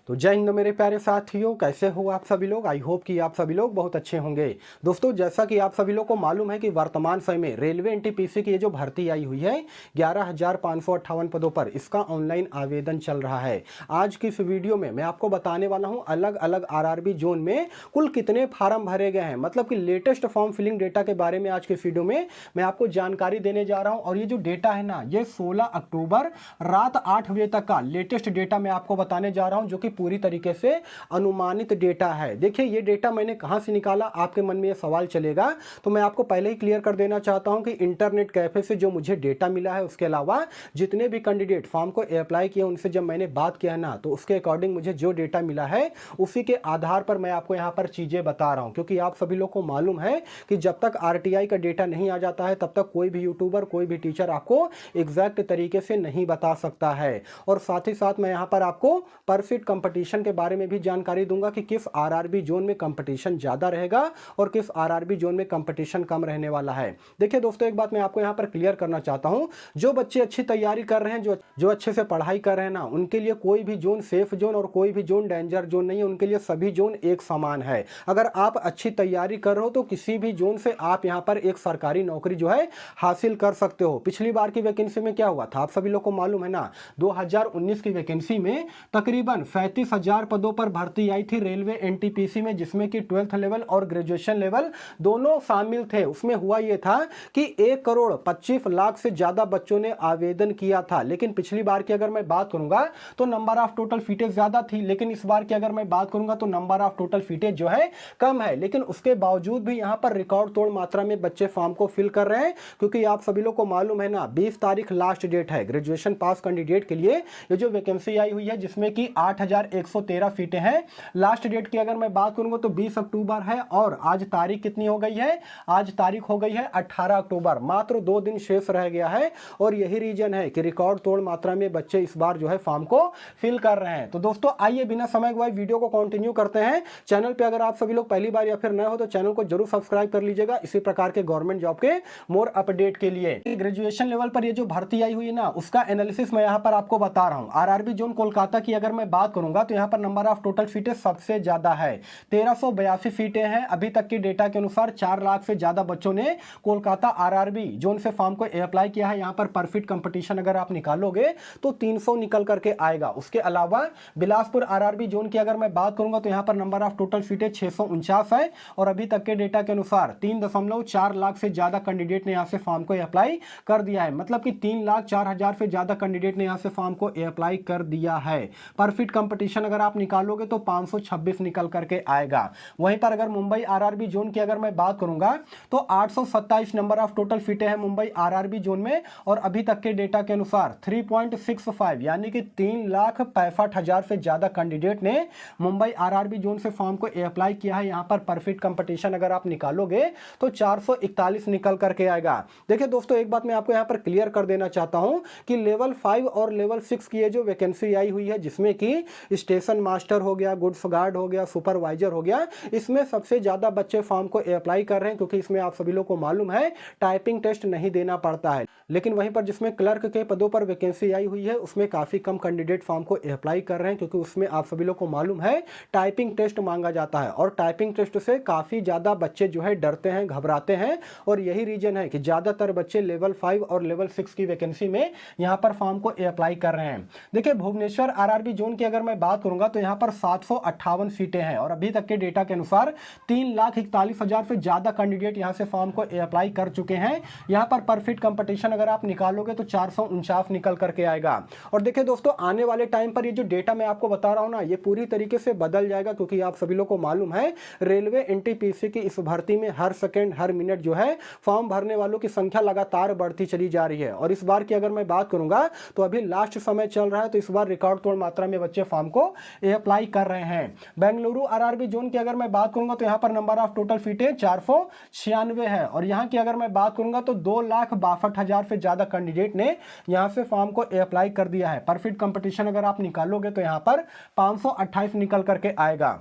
तो जय हिंद मेरे प्यारे साथियों, कैसे हो आप सभी लोग। आई होप कि आप सभी लोग बहुत अच्छे होंगे। दोस्तों, जैसा कि आप सभी लोग को मालूम है कि वर्तमान समय में रेलवे एनटीपीसी की ये जो भर्ती आई हुई है 11,558 पदों पर, इसका ऑनलाइन आवेदन चल रहा है। आज की इस वीडियो में मैं आपको बताने वाला हूं अलग अलग आरआरबी जोन में कुल कितने फार्म भरे गए हैं, मतलब कि लेटेस्ट फॉर्म फिलिंग डेटा के बारे में आज के वीडियो में मैं आपको जानकारी देने जा रहा हूं। और ये जो डेटा है ना, ये 16 अक्टूबर रात 8 बजे तक का लेटेस्ट डेटा मैं आपको बताने जा रहा हूं, जो कि पूरी तरीके से अनुमानित डेटा है। देखिए, ये डेटा मैंने कहां से निकाला, आपके मन में ये सवाल चलेगा, तो मैं आपको पहले ही क्लियर कर देना चाहता हूं कि इंटरनेट कैफे से जो मुझे डेटा मिला है, उसके अलावा जितने भी कैंडिडेट फॉर्म को अप्लाई किए उनसे जब मैंने बात किया है ना, तो उसके अकॉर्डिंग मुझे जो डेटा मिला है उसी के आधार पर मैं आपको यहां पर चीजें बता रहा हूं। क्योंकि आप सभी लोग को मालूम है कि जब तक आरटीआई का डेटा नहीं आ जाता है तब तक कोई भी यूट्यूबर, कोई भी टीचर आपको एग्जैक्ट तरीके से नहीं बता सकता है। और साथ ही साथ मैं यहां पर आपको परफेक्ट कंपटीशन के बारे में भी जानकारी दूंगा कि किस आरआरबी जोन में कंपटीशन ज्यादा रहेगा और किस आरआरबी जोन में कंपटीशन कम रहने वाला है। देखिए दोस्तों, एक बात मैं आपको यहां पर क्लियर करना चाहता हूं, जो बच्चे अच्छी तैयारी कर रहे हैं, जो अच्छे से पढ़ाई कर रहे हैं ना, उनके लिए कोई भी जोन सेफ जोन और कोई भी जोन डेंजर जोन नहीं है। उनके लिए सभी जोन एक समान है। अगर आप अच्छी तैयारी कर रहे हो तो किसी भी जोन से आप यहां पर एक सरकारी नौकरी जो है हासिल कर सकते हो। पिछली बार की वैकेंसी में क्या हुआ था, आप सभी लोग को मालूम है ना, 2019 की वैकेंसी में तकरीबन 35,000 पदों पर भर्ती आई थी रेलवे एनटीपीसी में, जिसमें कि 12th लेवल और ग्रेजुएशन लेवल दोनों शामिल थे। उसमें हुआ यह था कि 1,25,00,000 से ज्यादा बच्चों ने आवेदन किया था। लेकिन पिछली बार की अगर मैं बात करूंगा तो नंबर ऑफ टोटल सीटें ज्यादा थी, लेकिन इस बार की अगर मैं बात करूंगा तो नंबर ऑफ टोटल सीटें जो है कम है। लेकिन उसके बावजूद भी यहां पर रिकॉर्ड तोड़ मात्रा में बच्चे फॉर्म को फिल कर रहे हैं। क्योंकि आप सभी लोग को मालूम है ना, 20 तारीख लास्ट डेट है ग्रेजुएशन पास कैंडिडेट के लिए। ये जो वैकेंसी आई हुई है जिसमें कि 8,113 सीटें हैं, लास्ट डेट की अगर मैं बात करूंगा तो 20 अक्टूबर है। और आज तारीख कितनी हो गई है, आज तारीख हो गई है 18 अक्टूबर। मात्र 2 दिन शेष रह गया है और यही रीजन है कि रिकॉर्ड तोड़ मात्रा में बच्चे इस बार जो है फॉर्म को फिल कर रहे हैं। तो दोस्तों, आइए बिना समय गवाए वीडियो को कंटिन्यू करते हैं। चैनल पे अगर आप सभी लोग पहली बार या फिर नए हो तो चैनल को जरूर सब्सक्राइब कर लीजिएगा, इसी प्रकार के गवर्नमेंट जॉब के मोर अपडेट के लिए। ग्रेजुएशन लेवल पर ये जो भर्ती आई हुई है ना, उसका एनालिसिस मैं यहाँ पर आपको बता रहा हूँ। आरआरबी जोन कोलकाता की अगर मैं बात करूंगा तो यहाँ पर नंबर ऑफ टोटल सीटें सबसे ज्यादा है, 1382 सीटें हैं। अभी तक के डेटा के अनुसार 4 लाख से ज्यादा बच्चों ने कोलकाता आरआरबी जोन से फॉर्म को अप्लाई किया है। यहाँ पर परफेक्ट कंपटीशन अगर आप निकालोगे तो 300 निकल करके आएगा। उसके अलावा बिलासपुर आरआरबी जोन की अगर मैं बात करूंगा तो यहाँ पर नंबर ऑफ टोटल सीटें 649 है। और अभी तक के डेटा के अनुसार 3.4 लाख से ज्यादा कैंडिडेट ने यहाँ से फॉर्म को अप्लाई कर दिया है। मतलब कि 3,04,000 से ज्यादा कैंडिडेट ने यहाँ से फॉर्म को अप्लाई कर दिया है। परफेक्ट कंपटीशन अगर आप निकालोगे तो 526 निकल करके आएगा। वहीं पर अगर मुंबई आरआरबी जोन की अगर मैं बात करूंगा तो 827 नंबर ऑफ टोटल सीटें हैं मुंबई आरआरबी जोन में। और अभी तक के डेटा के अनुसार 3.65 यानी कि 3,65,000 से ज्यादा कैंडिडेट ने मुंबई आरआरबी जोन से फॉर्म को अप्लाई किया है। यहां पर परफेक्ट कंपटीशन अगर आप निकालोगे तो 441 निकल करके आएगा। देखिए दोस्तों, एक बात मैं आपको यहां पर क्लियर कर देना चाहता हूं कि लेवल 5 और लेवल 6 की ये जो वैकेंसी आई हुई है, जिसमें कि स्टेशन मास्टर हो गया, गुड्स गार्ड हो गया, सुपरवाइजर हो गया, इसमें सबसे ज्यादा बच्चे फॉर्म को अप्लाई कर रहे हैं। क्योंकि इसमें आप सभी लोग को मालूम है टाइपिंग टेस्ट नहीं देना पड़ता है। लेकिन वहीं पर जिसमें क्लर्क के पदों पर वैकेंसी आई हुई है, उसमें काफी कम कैंडिडेट फॉर्म को अप्लाई कर रहे हैं। क्योंकि उसमें आप सभी लोग को मालूम है टाइपिंग टेस्ट मांगा जाता है और टाइपिंग टेस्ट से काफी ज्यादा बच्चे जो है डरते हैं, घबराते हैं। और यही रीजन है कि ज्यादातर बच्चे लेवल 5 और लेवल 6 की वैकेंसी में यहां पर फॉर्म को अप्लाई कर रहे हैं। देखिए, भुवनेश्वर आरआरबी जोन की अगर मैं बात करूंगा तो यहां पर 758 सीटें हैं। और अभी तक के डेटा के अनुसार 3,41,000 से ज्यादा कैंडिडेट यहां से फॉर्म को अप्लाई कर चुके हैं। यहां पर परफेक्ट कंपटीशन अगर आप निकालोगे तो 449 निकल करके आएगा। और देखिए दोस्तों, आने वाले टाइम पर ये जो डेटा मैं आपको बता रहा हूं ना, ये पूरी तरीके से बदल जाएगा। क्योंकि आप सभी लोग को मालूम है रेलवे एनटीपीसी की इस भर्ती में हर सेकंड हर मिनट जो है फॉर्म भरने वालों की संख्या लगातार बढ़ती चली जा रही है। और इस बार की अगर मैं बात करूंगा तो अभी लास्ट समय चल रहा है, तो इस बार रिकॉर्ड तोड़ मात्रा में बच्चे फॉर्म को अप्लाई कर रहे हैं। बेंगलुरु आरआरबी जोन की अगर मैं बात करूंगा तो यहां पर नंबर ऑफ टोटल सीटें 496 है। और यहां की अगर मैं बात करूंगा तो 2,62,000 से ज्यादा कैंडिडेट ने यहां से फॉर्म को अप्लाई कर दिया है। परफेक्ट कंपटीशन अगर आप निकालोगे तो यहां पर 528 निकल करके आएगा।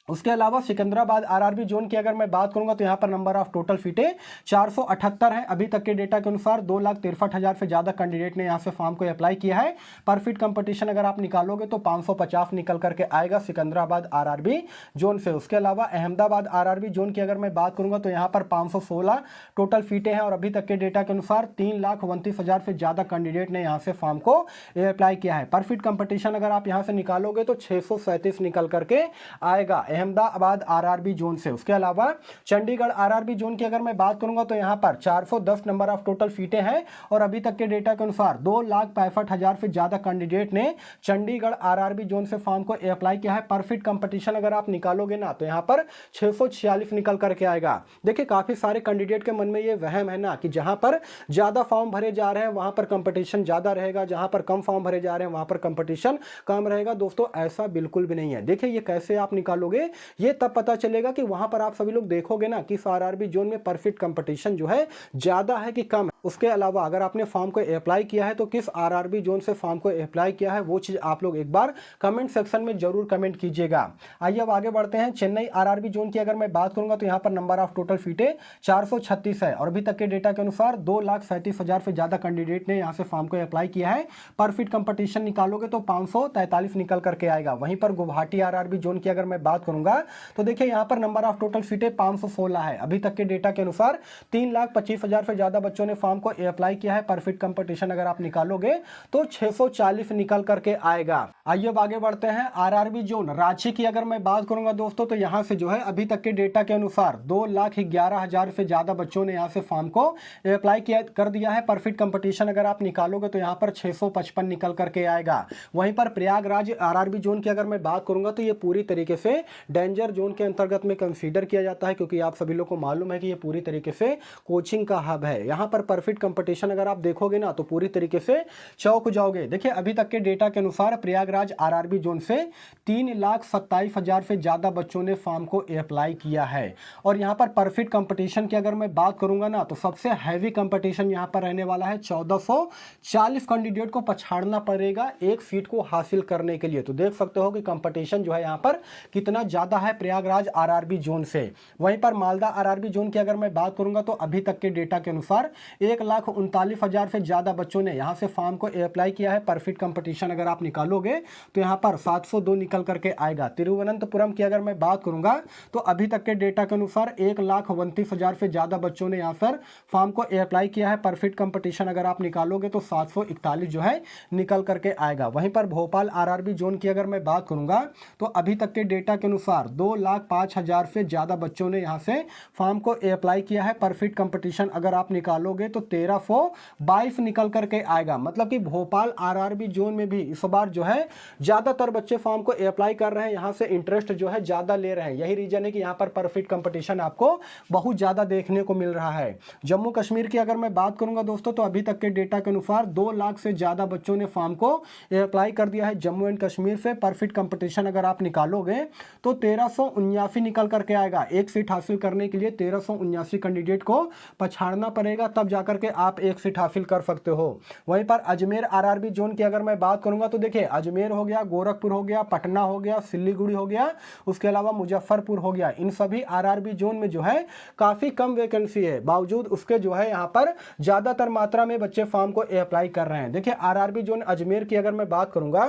उसके अलावा सिकंदराबाद आरआरबी जोन की अगर मैं बात करूंगा तो यहाँ पर नंबर ऑफ टोटल सीटें 478 है। अभी तक के डेटा के अनुसार 2,63,000 से ज़्यादा कैंडिडेट ने यहाँ से फॉर्म को अप्लाई किया है। पर सीट कंपटीशन अगर आप निकालोगे तो 550 निकल करके आएगा सिकंदराबाद आरआरबी जोन से। उसके अलावा अहमदाबाद आरआरबी जोन की अगर मैं बात करूंगा तो यहाँ पर 516 टोटल सीटें हैं और अभी तक के डेटा के अनुसार 3,29,000 से ज़्यादा कैंडिडेट ने यहाँ से फॉर्म को अप्लाई किया है। पर सीट कंपटीशन अगर आप यहाँ से निकालोगे तो 637 निकल करके आएगा अहमदाबाद आरआरबी जोन से। उसके अलावा चंडीगढ़ आरआरबी जोन की अगर मैं बात करूंगा तो यहां पर 410 नंबर ऑफ टोटल सीटें हैं और अभी तक के डेटा के अनुसार 2,65,000 से ज्यादा कैंडिडेट ने चंडीगढ़ आरआरबी जोन से फॉर्म को अप्लाई किया है। पर सीट कंपटीशन अगर आप निकालोगे ना तो यहां पर 646 निकल करके आएगा। देखिए काफी सारे कैंडिडेट के मन में ये वहम है ना कि जहां पर ज्यादा फॉर्म भरे जा रहे हैं वहां पर कंपटीशन ज्यादा रहेगा, जहां पर कम फॉर्म भरे जा रहे हैं वहां पर कंपटीशन कम रहेगा। दोस्तों ऐसा बिल्कुल भी नहीं है। देखिए ये कैसे आप निकालोगे, ये तब पता चलेगा कि वहां पर आप सभी लोग देखोगे ना कि आरआरबी जोन में परफेक्ट कंपटीशन जो है ज्यादा है कि कम है। उसके अलावा अगर आपने फॉर्म को अप्लाई किया है तो किस आरआरबी जोन से फॉर्म को अप्लाई किया है वो चीज आप लोग एक बार कमेंट सेक्शन में जरूर कमेंट कीजिएगा। आइए अब आगे बढ़ते हैं। चेन्नई आरआरबी जोन की अगर मैं बात करूंगा तो यहाँ पर नंबर ऑफ टोटल सीटें 436 है और अभी तक के डेटा के अनुसार 2,37,000 से ज्यादा कैंडिडेट ने यहाँ से फॉर्म को अप्लाई किया है। परफेक्ट कंपटीशन निकालोगे तो 543 निकल करके आएगा। वहीं पर गुवाहाटी आरआरबी जोन की अगर मैं बात करूंगा तो देखिए यहाँ पर नंबर ऑफ टोटल सीटें 516 है। अभी तक के डेटा के अनुसार 3,25,000 से ज्यादा बच्चों ने फॉर्म को अप्लाई किया है। परफेक्ट कंपटीशन अगर आप निकालोगे तो 640 निकल करके आएगा। आइए अब आगे बढ़ते हैं। आरआरबी जोन रांची की अगर मैं बात करूंगा दोस्तों तो यहां से जो है अभी तक के डेटा के अनुसार 2,11,000 से ज्यादा बच्चों ने यहां से फॉर्म को अप्लाई कर दिया है। परफेक्ट कंपटीशन अगर आप निकालोगे तो यहां पर 655 निकल करके आएगा। वहीं पर प्रयागराज आरआरबी जोन की अगर मैं बात करूंगा तो ये पूरी तरीके से डेंजर जोन के अंतर्गत में कंसीडर किया जाता है क्योंकि आप सभी लोग को मालूम है कि ये पूरी तरीके से कोचिंग का हब है। यहाँ पर परफेक्ट कंपटीशन अगर आप देखोगे ना तो पूरी तरीके से चौंक जाओगे। देखिए अभी तक के डेटा के अनुसार प्रयागराज आरआरबी जोन से 3,27,000 से ज्यादा बच्चों ने फॉर्म को अप्लाई किया है और यहाँ पर परफेक्ट कंपटीशन की अगर मैं बात करूंगा ना तो सबसे हैवी कंपटीशन यहाँ पर रहने वाला है। 1440 कैंडिडेट को पछाड़ना पड़ेगा एक सीट को हासिल करने के लिए। तो देख सकते हो कि कंपटीशन जो है यहाँ पर कितना ज्यादा है प्रयागराज आरआरबी जोन से। वहीं पर मालदा आरआरबी जोन की अगर मैं बात करूंगा तो अभी तक के डेटा के अनुसार 1,39,000 से ज्यादा बच्चों ने यहां से फॉर्म को अप्लाई किया है। परफेक्ट कंपटीशन अगर आप निकालोगे तो यहां पर 702 निकल करके आएगा। तिरुवनंतपुरम की अगर मैं बात करूंगा तो अभी तक के डेटा के अनुसार 1,29,000 से ज्यादा बच्चों ने यहां पर फॉर्म को अप्लाई किया है। परफेक्ट कंपटीशन अगर आप निकालोगे तो 741 जो है निकल करके आएगा। वहीं पर भोपाल आरआरबी जोन की अगर मैं बात करूंगा तो अभी तक के डेटा के अनुसार 2,05,000 से ज्यादा बच्चों ने यहां से फॉर्म को अप्लाई किया है। परफेक्ट कंपटीशन अगर आप निकालोगे तो 1322 निकल करके आएगा। मतलब कि भोपाल आरआरबी जोन में भी इस बार जो है ज्यादातर बच्चे फॉर्म को अप्लाई कर रहे हैं, यहां से इंटरेस्ट जो है ज्यादा ले रहे हैं। यही रीजन है कि यहां पर परफेक्ट कंपटीशन आपको बहुत ज्यादा देखने को मिल रहा है। जम्मू कश्मीर की अगर मैं बात करूंगा दोस्तों तो अभी तक के डेटा के अनुसार 2 लाख से ज्यादा बच्चों ने फॉर्म को अप्लाई कर दिया है जम्मू एंड कश्मीर से। परफेक्ट कंपटीशन अगर आप निकालोगे तो 1379 निकल करके आएगा। एक सीट हासिल करने के लिए 1379 कैंडिडेट को पछाड़ना पड़ेगा, तब जाकर के आप एक सीट हासिल कर सकते हो। वहीं पर अजमेर आरआरबी जोन की अगर मैं बात करूंगा तो देखिए अजमेर हो गया, गोरखपुर हो गया, पटना हो गया, सिल्लीगुड़ी हो गया, उसके अलावा मुजफ्फरपुर हो गया। इन सभी आरआरबी जोन में जो है काफी कम वैकेंसी है, बावजूद उसके जो है यहाँ पर ज्यादातर मात्रा में बच्चे फॉर्म को अप्लाई कर रहे हैं। देखिए आरआरबी जोन अजमेर की अगर मैं बात करूंगा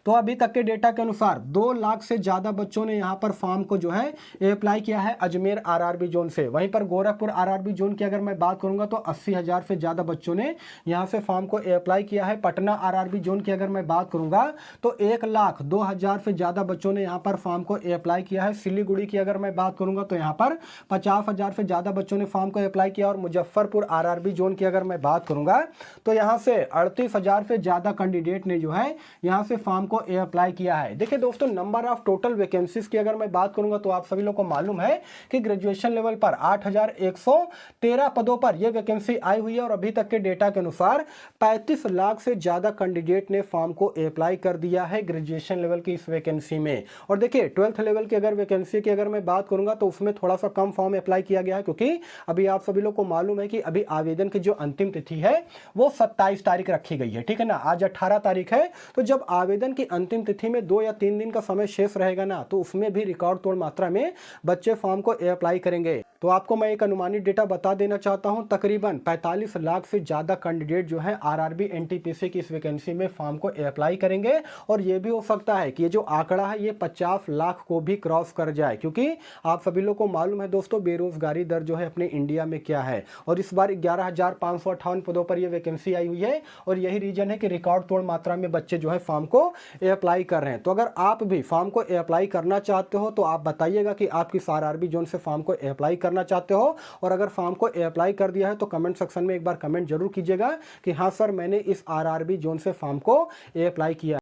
तो अभी तक के डेटा के अनुसार 2 लाख से ज्यादा बच्चों ने यहाँ पर फॉर्म को जो है अप्लाई किया है अजमेर आरआरबी जोन से। वहीं पर गोरखपुर आरआरबी जोन की अगर मैं बात करूंगा तो 80,000 से ज्यादा बच्चों ने यहां से फॉर्म को अप्लाई किया है। पटना आरआरबी जोन की अगर मैं बात करूंगा तो 1,02,000 से ज्यादा बच्चों ने यहां पर फॉर्म को अप्लाई किया है। सिलीगुड़ी की अगर मैं बात करूंगा तो यहां पर 50,000 से ज्यादा बच्चों ने फॉर्म को अप्लाई किया। और मुजफ्फरपुर आरआरबी जोन की अगर मैं बात करूंगा तो यहां से 38,000 से ज्यादा कैंडिडेट ने जो है यहां से फॉर्म को अप्लाई किया है। देखिए दोस्तों नंबर ऑफ टोटल वैकेंसीज की अगर मैं बात करूंगा तो आप सभी लोग को मालूम है कि ग्रेजुएशन लेवल पर 8,113 पदों पर यह वैकेंसी आई हुई है और अभी तक के डेटा के अनुसार 35 लाख से ज़्यादा कैंडिडेट ने फॉर्म को अप्लाई कर दिया है ग्रेजुएशन लेवल की इस वैकेंसी में। और देखिए 12th लेवल की अगर वैकेंसी की अगर मैं बात करूंगा तो उसमें थोड़ा सा कम फॉर्म अप्लाई किया गया है, क्योंकि अभी आप सभी लोग को मालूम है कि अभी आवेदन की जो अंतिम तिथि है वो 27 तारीख रखी गई है, ठीक है ना। आज 18 तारीख है, तो जब आवेदन की अंतिम तिथि में 2 या 3 दिन का समय शेष रहेगा ना, तो उसमें भी रिकॉर्ड तोड़ मात्रा में बच्चे फॉर्म को अप्लाई करेंगे। तो आपको मैं एक अनुमानित डेटा बता देना चाहता हूं, तकरीबन 45 लाख से ज़्यादा कैंडिडेट जो है आरआरबी एनटीपीसी की इस वैकेंसी में फॉर्म को अप्लाई करेंगे। और ये भी हो सकता है कि ये जो आंकड़ा है ये 50 लाख को भी क्रॉस कर जाए, क्योंकि आप सभी लोग को मालूम है दोस्तों बेरोजगारी दर जो है अपने इंडिया में क्या है। और इस बार 11,558 पदों पर यह वैकेंसी आई हुई है और यही रीजन है कि रिकॉर्ड तोड़ मात्रा में बच्चे जो है फॉर्म को अप्लाई कर रहे हैं। तो अगर आप भी फॉर्म को अप्लाई करना चाहते हो तो आप बताइएगा कि आप किस आरआरबी जोन से फॉर्म को अप्लाई करना चाहते हो। और अगर फॉर्म को अप्लाई कर दिया है तो कमेंट सेक्शन में एक बार कमेंट जरूर कीजिएगा कि हाँ सर मैंने इस आरआरबी जोन से फॉर्म को अप्लाई किया।